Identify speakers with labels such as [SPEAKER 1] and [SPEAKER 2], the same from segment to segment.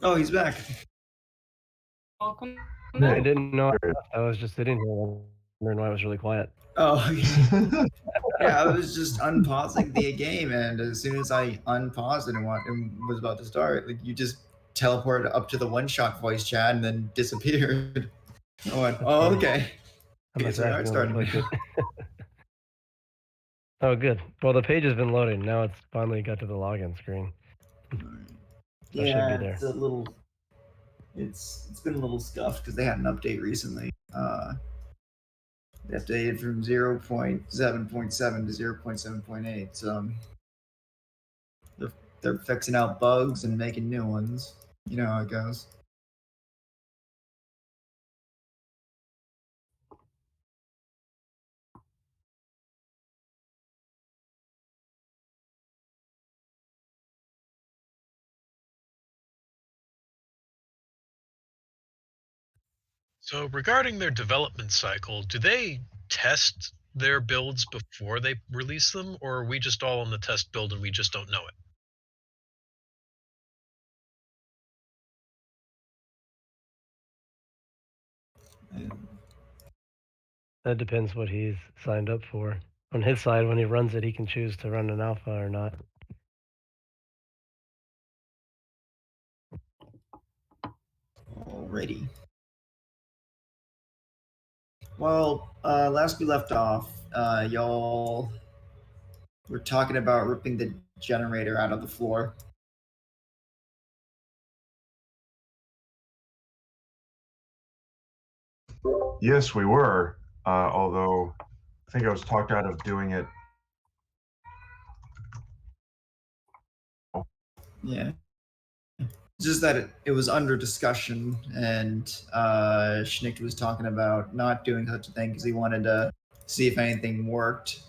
[SPEAKER 1] Oh, he's back.
[SPEAKER 2] Welcome
[SPEAKER 3] I
[SPEAKER 2] back.
[SPEAKER 3] didn't know I was just sitting here wondering why it was really quiet.
[SPEAKER 1] Oh, okay. Yeah, I was just unpausing the game, and as soon as I unpaused it and was about to start, like you just teleported up to the one-shot voice chat and then disappeared. I went, oh, okay.
[SPEAKER 3] I must
[SPEAKER 1] We are
[SPEAKER 3] accidentally
[SPEAKER 1] starting.
[SPEAKER 3] clicked it. Oh, good. Well, the page has been loading. Now it's finally got to the login screen.
[SPEAKER 1] Yeah,
[SPEAKER 3] should be there.
[SPEAKER 1] it's a little. It's been a little scuffed because they had an update recently. They updated from 0.7.7 to 0.7.8. So they're fixing out bugs and making new ones. You know how it goes.
[SPEAKER 4] So regarding their development cycle, do they test their builds before they release them, or are we just all on the test build and we just don't know it?
[SPEAKER 3] That depends what he's signed up for. On his side, when he runs it, he can choose to run an alpha or not.
[SPEAKER 1] Alrighty. Well, last we left off, y'all were talking about ripping the generator out of the floor.
[SPEAKER 5] Yes, we were. Although I think I was talked out of doing it.
[SPEAKER 1] Yeah. Just that it was under discussion, and Schnick was talking about not doing such a thing because he wanted to see if anything worked.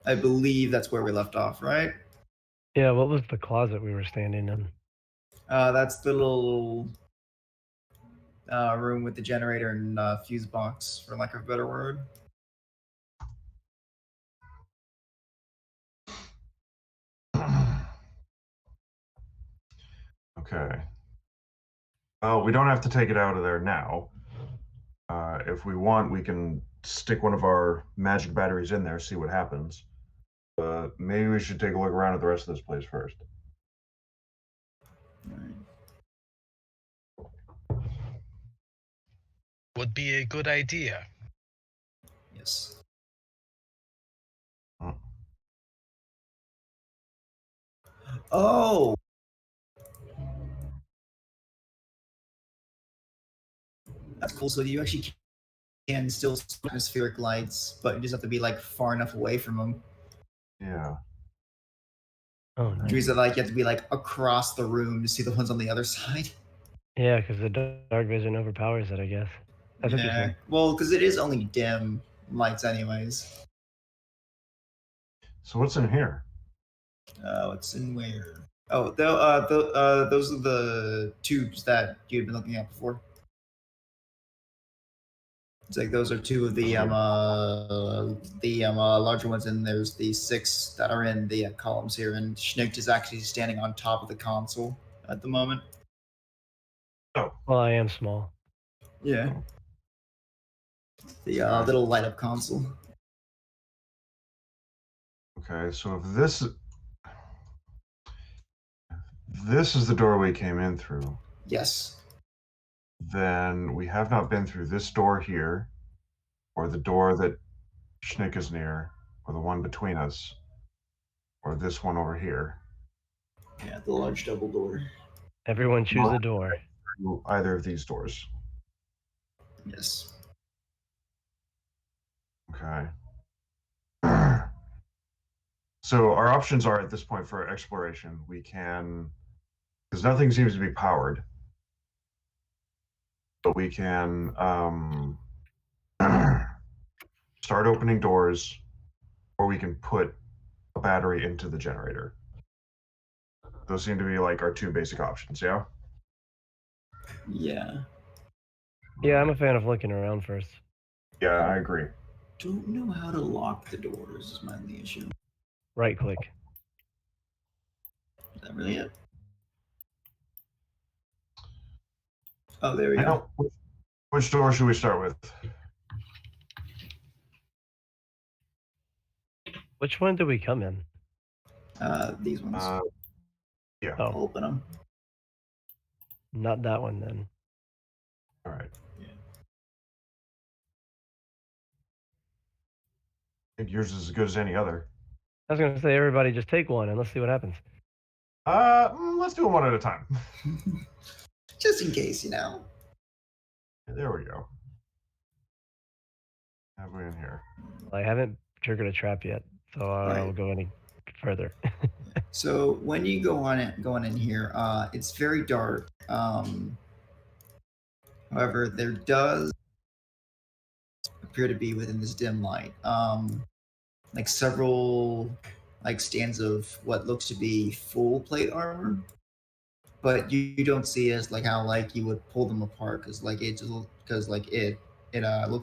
[SPEAKER 1] I believe that's where we left off, right?
[SPEAKER 3] Yeah, what was the closet we were standing in?
[SPEAKER 1] That's the little room with the generator and fuse box, for lack of a better word.
[SPEAKER 5] Okay. Well, we don't have to take it out of there now. If we want, we can stick one of our magic batteries in there, see what happens. But maybe we should take a look around at the rest of this place first.
[SPEAKER 4] Would be a good idea.
[SPEAKER 1] Yes. Oh! That's cool. So you actually can still see atmospheric lights, but you just have to be like far enough away from them.
[SPEAKER 5] Yeah.
[SPEAKER 3] Oh, nice.
[SPEAKER 1] Which means that like you have to be like across the room to see the ones on the other side.
[SPEAKER 3] Yeah, because the dark vision overpowers it, I guess. That's interesting.
[SPEAKER 1] Well, because it is only dim lights, anyways.
[SPEAKER 5] So what's in here?
[SPEAKER 1] What's in where? Oh, those are the tubes that you'd been looking at before. It's like those are two of the larger ones, and there's the 6 that are in the columns here. And Schnick is actually standing on top of the console at the moment.
[SPEAKER 5] Oh.
[SPEAKER 3] Well, I am small.
[SPEAKER 1] Yeah. The little light up console.
[SPEAKER 5] Okay, so if this is the door we came in through.
[SPEAKER 1] Yes.
[SPEAKER 5] Then we have not been through this door here, or the door that Schnick is near, or the one between us, or this one over here.
[SPEAKER 1] Yeah, the large double door.
[SPEAKER 3] Everyone choose a door.
[SPEAKER 5] Either of these doors.
[SPEAKER 1] Yes.
[SPEAKER 5] Okay. So our options are at this point for exploration. We can, because nothing seems to be powered, but we can start opening doors, or we can put a battery into the generator. Those seem to be like our two basic options, yeah?
[SPEAKER 1] Yeah.
[SPEAKER 3] Yeah, I'm a fan of looking around first.
[SPEAKER 5] Yeah, I agree.
[SPEAKER 1] Don't know how to lock the doors is my only issue.
[SPEAKER 3] Right click.
[SPEAKER 1] that really it? Oh, there we go.
[SPEAKER 5] Now, which door should we start with?
[SPEAKER 3] Which one do we come in?
[SPEAKER 1] These ones.
[SPEAKER 5] Yeah.
[SPEAKER 3] Oh,
[SPEAKER 1] I'll open them.
[SPEAKER 3] not that one then.
[SPEAKER 5] All right.
[SPEAKER 1] Yeah.
[SPEAKER 5] I think yours is as good as any other.
[SPEAKER 3] I was gonna say everybody just take one and let's see what happens.
[SPEAKER 5] Let's do them one at a time.
[SPEAKER 1] Just in case, you know.
[SPEAKER 5] There we go. Have we in here?
[SPEAKER 3] I haven't triggered a trap yet, so I
[SPEAKER 1] Right.
[SPEAKER 3] will go any further.
[SPEAKER 1] So when you going in here, it's very dark. However, there does appear to be within this dim light, like several like stands of what looks to be full plate armor, but you don't see as like how like you would pull them apart because like it looks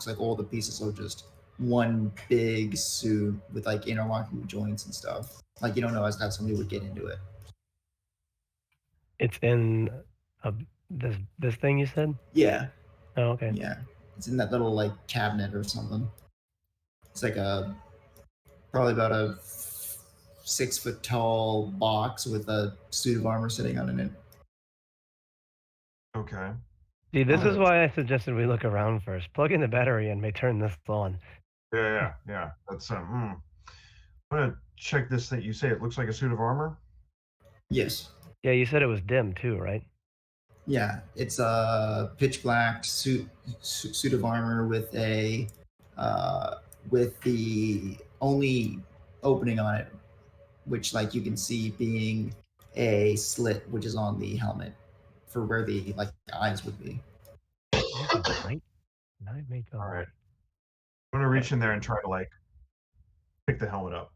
[SPEAKER 1] like all the pieces are just one big suit with like interlocking joints and stuff. Like you don't know as how somebody would get into it.
[SPEAKER 3] It's in this thing you said?
[SPEAKER 1] Yeah,
[SPEAKER 3] Oh, okay.
[SPEAKER 1] yeah. It's in that little like cabinet or something. It's like a probably about a 6 foot tall box with a suit of armor sitting on it.
[SPEAKER 5] Okay.
[SPEAKER 3] See, this is
[SPEAKER 1] Uh,
[SPEAKER 3] why I suggested we look around first. Plugging the battery in may turn this on.
[SPEAKER 5] Yeah. That's I'm gonna check this thing. You say it looks like a suit of armor?
[SPEAKER 1] Yes.
[SPEAKER 3] Yeah, you said it was dim too, right?
[SPEAKER 1] Yeah, it's a pitch black suit of armor with a with the only opening on it, which like you can see being a slit, which is on the helmet for where the like eyes would be.
[SPEAKER 3] Night make the
[SPEAKER 5] All right.
[SPEAKER 3] light.
[SPEAKER 5] I'm gonna reach in there and try to like pick the helmet up.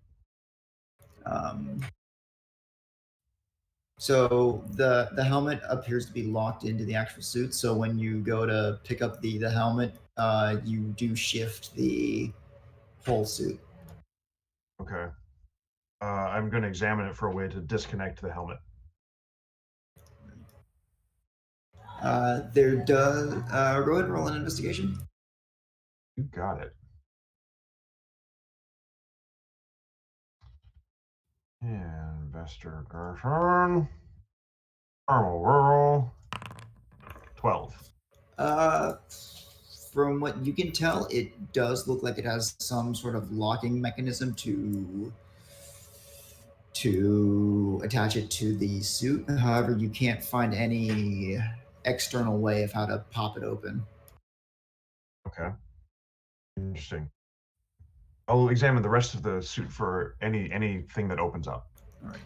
[SPEAKER 1] So the helmet appears to be locked into the actual suit. So when you go to pick up the helmet, you do shift the whole suit.
[SPEAKER 5] Okay. I'm gonna examine it for a way to disconnect the helmet.
[SPEAKER 1] There does go ahead and roll an investigation.
[SPEAKER 5] You got it. Investigation. Normal roll. 12.
[SPEAKER 1] From what you can tell, it does look like it has some sort of locking mechanism to attach it to the suit. However, you can't find any external way of how to pop it open.
[SPEAKER 5] Okay. Interesting. I'll examine the rest of the suit for anything that opens up.
[SPEAKER 1] All right.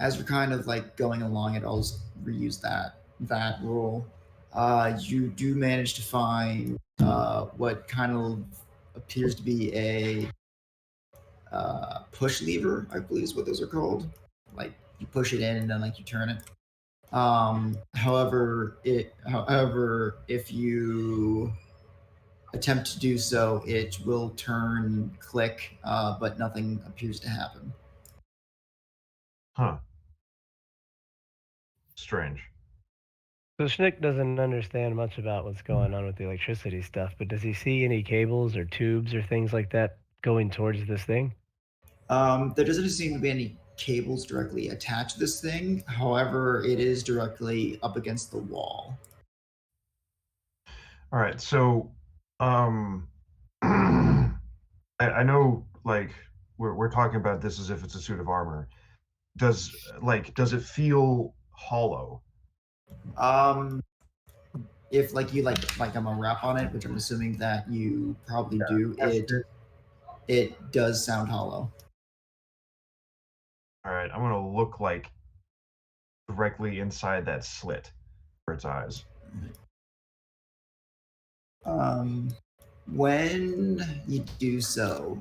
[SPEAKER 1] As you're kind of like going along it, I'll just reuse that rule. You do manage to find what kind of appears to be a push lever, I believe is what those are called. Like you push it in and then like you turn it. However, if you attempt to do so, it will turn click, but nothing appears to happen.
[SPEAKER 5] Huh. Strange.
[SPEAKER 3] So Schnick doesn't understand much about what's going on with the electricity stuff, but does he see any cables or tubes or things like that going towards this thing?
[SPEAKER 1] There doesn't seem to be any cables directly attached to this thing. However, it is directly up against the wall.
[SPEAKER 5] All right. So, I know like we're talking about this as if it's a suit of armor. Does it feel hollow?
[SPEAKER 1] If like you like I'm a wrap on it, which I'm assuming that you probably do, it does sound hollow.
[SPEAKER 5] All right, I'm gonna look like directly inside that slit for its eyes.
[SPEAKER 1] When you do so,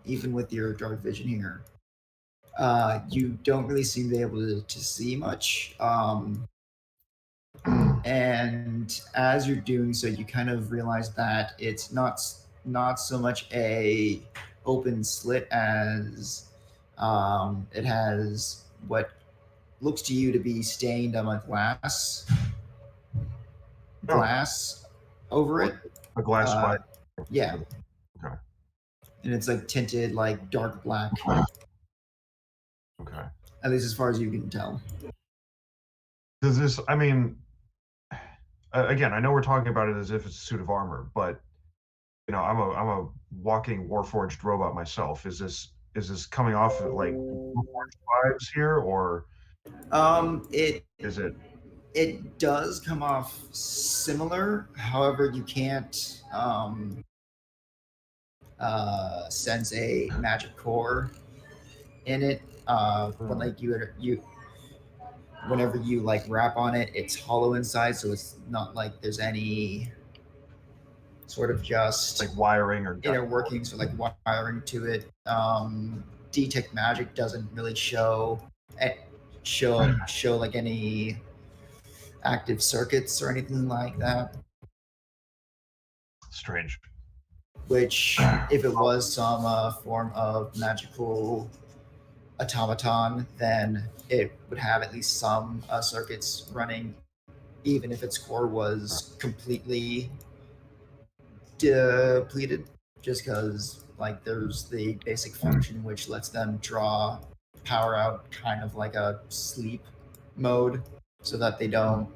[SPEAKER 1] even with your dark vision here, you don't really seem to be able to see much. And as you're doing so, you kind of realize that it's not so much a open slit as It has what looks to you to be stained on a glass over it.
[SPEAKER 5] A glass
[SPEAKER 1] Uh,
[SPEAKER 5] slide.
[SPEAKER 1] yeah,
[SPEAKER 5] Okay.
[SPEAKER 1] and it's like tinted like dark black,
[SPEAKER 5] Okay.
[SPEAKER 1] at least as far as you can tell.
[SPEAKER 5] Does this? I mean, again, I know we're talking about it as if it's a suit of armor, but I'm a walking warforged robot myself. Is this coming off of, like, warforged vibes here, or
[SPEAKER 1] It
[SPEAKER 5] is it?
[SPEAKER 1] it does come off similar. However, you can't sense a magic core in it. When like you whenever you like wrap on it, it's hollow inside, so it's not like there's any sort of just
[SPEAKER 5] Like wiring or
[SPEAKER 1] inner workings or like wiring to it. Detect magic doesn't really show like any active circuits or anything like that.
[SPEAKER 5] Strange.
[SPEAKER 1] Which, if it was some form of magical automaton, then it would have at least some circuits running, even if its core was completely depleted. Just because, like, there's the basic function which lets them draw power out, kind of like a sleep mode, so that they don't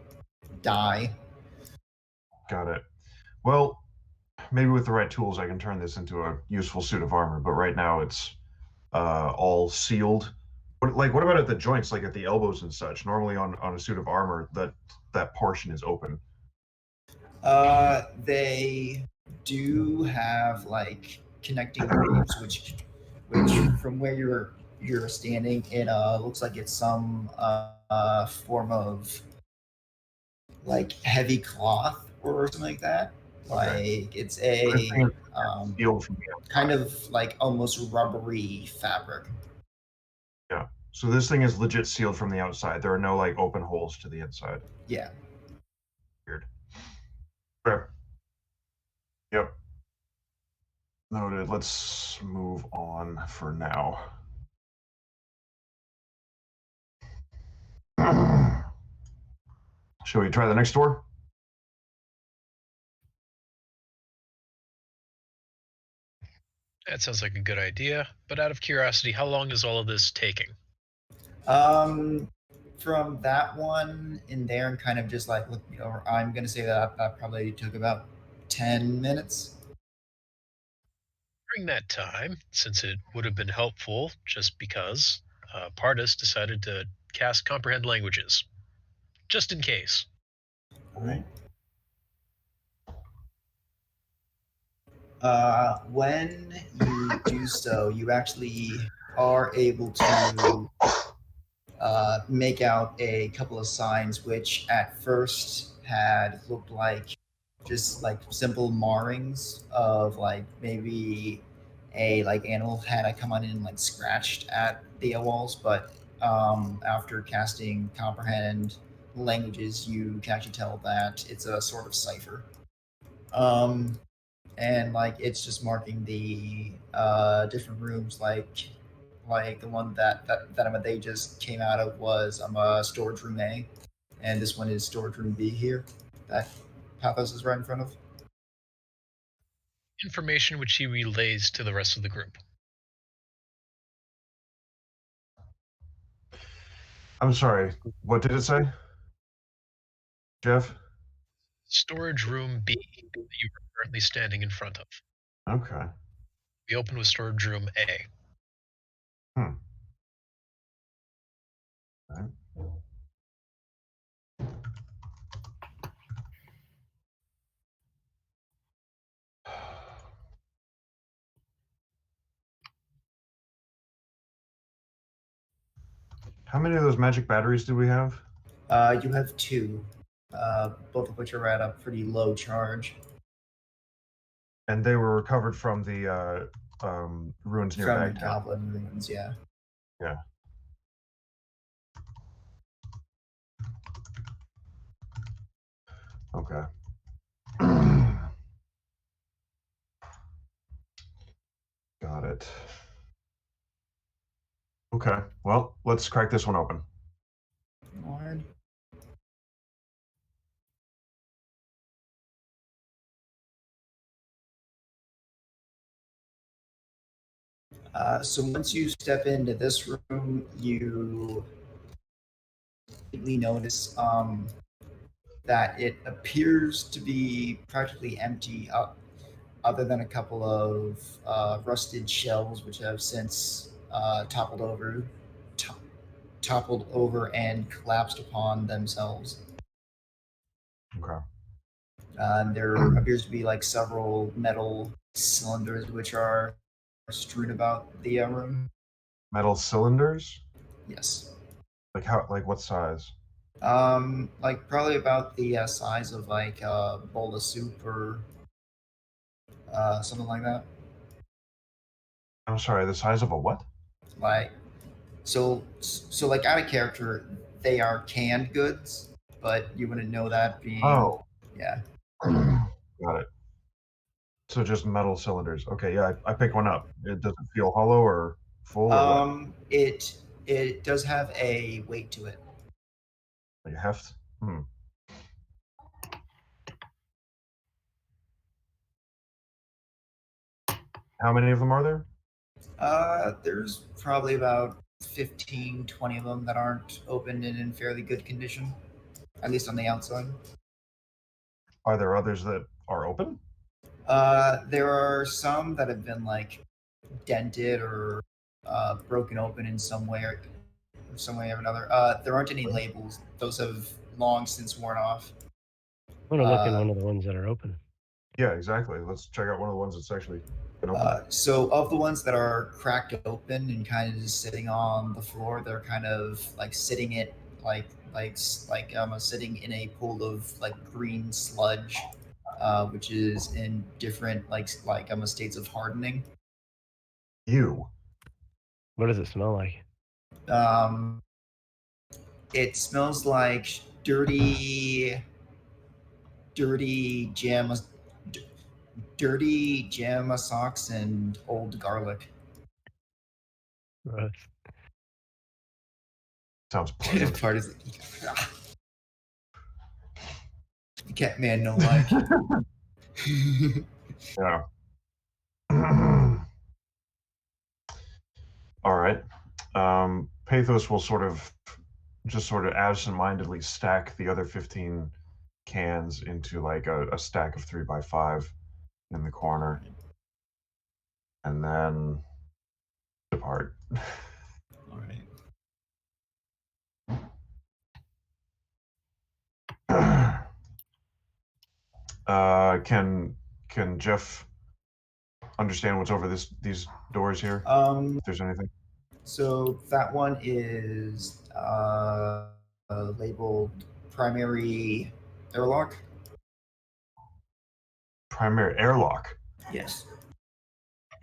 [SPEAKER 1] die.
[SPEAKER 5] Got it. Well, maybe with the right tools, I can turn this into a useful suit of armor. But right now, it's all sealed. What about at the joints, like at the elbows and such? Normally, on a suit of armor, that portion is open.
[SPEAKER 1] They do have like connecting grooves, which from where you're standing, it looks like it's some form of like heavy cloth or something like that.
[SPEAKER 5] Okay.
[SPEAKER 1] Like it's
[SPEAKER 5] This
[SPEAKER 1] a
[SPEAKER 5] thing is sealed from the outside.
[SPEAKER 1] kind of like almost rubbery fabric.
[SPEAKER 5] Yeah. So this thing is legit sealed from the outside. There are no like open holes to the inside.
[SPEAKER 1] Yeah.
[SPEAKER 5] Weird. Okay. Yep. Noted. Let's move on for now. Shall we try the next door?
[SPEAKER 4] That sounds like a good idea. But out of curiosity, how long is all of this taking?
[SPEAKER 1] From that one in there and kind of just like looking over, I'm gonna say that probably took about 10 minutes.
[SPEAKER 4] During that time, since it would have been helpful just because, Pardis decided to cast Comprehend Languages. Just in case.
[SPEAKER 1] All right. When you do so, you actually are able to make out a couple of signs, which at first had looked like just like simple marrings of like maybe a like animal had come on in and like scratched at the walls, but after casting comprehend languages, you can actually tell that it's a sort of cipher. And like it's just marking the different rooms, like the one that they just came out of was storage room A, and this one is storage room B here that Pathos is right in front of.
[SPEAKER 4] Information which he relays to the rest of the group.
[SPEAKER 5] I'm sorry. What did it say? Jeff?
[SPEAKER 4] Storage room B that you are currently standing in front of.
[SPEAKER 5] Okay.
[SPEAKER 4] We open with storage room A.
[SPEAKER 5] Hmm. Right. How many of those magic batteries do we have?
[SPEAKER 1] You have two, both of which are at a pretty low charge
[SPEAKER 5] And they were recovered from the ruins near
[SPEAKER 1] from the
[SPEAKER 5] Bagtown.
[SPEAKER 1] Goblin ruins. Yeah.
[SPEAKER 5] Yeah. Okay. Got it. Okay. Well, let's crack this one open.
[SPEAKER 1] Lord. So once you step into this room, you immediately notice that it appears to be practically empty, other than a couple of rusted shelves, which have since toppled over and collapsed upon themselves.
[SPEAKER 5] Okay.
[SPEAKER 1] There appears to be like several metal cylinders which are strewn about the room.
[SPEAKER 5] Metal cylinders?
[SPEAKER 1] Yes.
[SPEAKER 5] Like how? Like what size?
[SPEAKER 1] Like probably about the size of like a bowl of soup or something like that.
[SPEAKER 5] I'm sorry. The size of a what?
[SPEAKER 1] Like, so like out of character, they are canned goods, but you wouldn't know that being.
[SPEAKER 5] Oh.
[SPEAKER 1] Yeah.
[SPEAKER 5] Got it. So just metal cylinders. Okay. Yeah, I pick one up. It doesn't feel hollow or full or what?
[SPEAKER 1] It does have a weight to it.
[SPEAKER 5] Like heft. How many of them are there?
[SPEAKER 1] There's probably about 15, 20 of them that aren't opened and in fairly good condition, at least on the outside.
[SPEAKER 5] Are there others that are open?
[SPEAKER 1] There are some that have been like dented or broken open in some way or another. There aren't any labels; those have long since worn off.
[SPEAKER 3] I want to look in one of the ones that are open.
[SPEAKER 5] Yeah, exactly. Let's check out one of the ones that's actually been open.
[SPEAKER 1] So of the ones that are cracked open and kind of just sitting on the floor, they're kind of like sitting it sitting in a pool of like green sludge, which is in different states of hardening.
[SPEAKER 5] You.
[SPEAKER 3] What does it smell like?
[SPEAKER 1] It smells like dirty jam socks and old garlic.
[SPEAKER 3] Gross.
[SPEAKER 5] Sounds pleasant.
[SPEAKER 1] Part is the cat man no like.
[SPEAKER 5] Yeah. All right. Pathos will sort of absentmindedly stack the other 15 cans into like a stack of 3x5 in the corner, and then depart.
[SPEAKER 1] All right.
[SPEAKER 5] Can Jeff understand what's over these doors here? If there's anything.
[SPEAKER 1] So that one is labeled primary airlock.
[SPEAKER 5] Primary airlock.
[SPEAKER 1] Yes.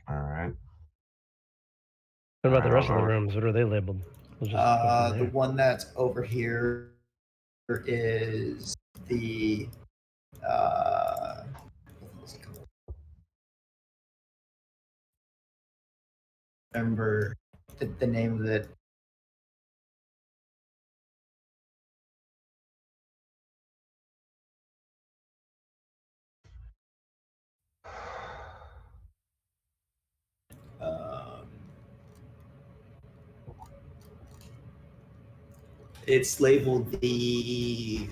[SPEAKER 5] All right.
[SPEAKER 3] What about the
[SPEAKER 5] Alright,
[SPEAKER 3] rest of the
[SPEAKER 5] I'll-
[SPEAKER 3] rooms? What are they labeled? We'll just go from
[SPEAKER 1] The
[SPEAKER 3] there.
[SPEAKER 1] one that's over here is the what's it called? Remember the name of it. It's labeled the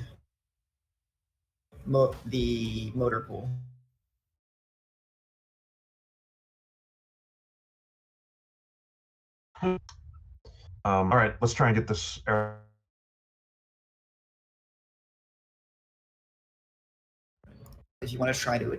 [SPEAKER 1] motor pool.
[SPEAKER 5] All right, let's try and get this.
[SPEAKER 1] If you want to try to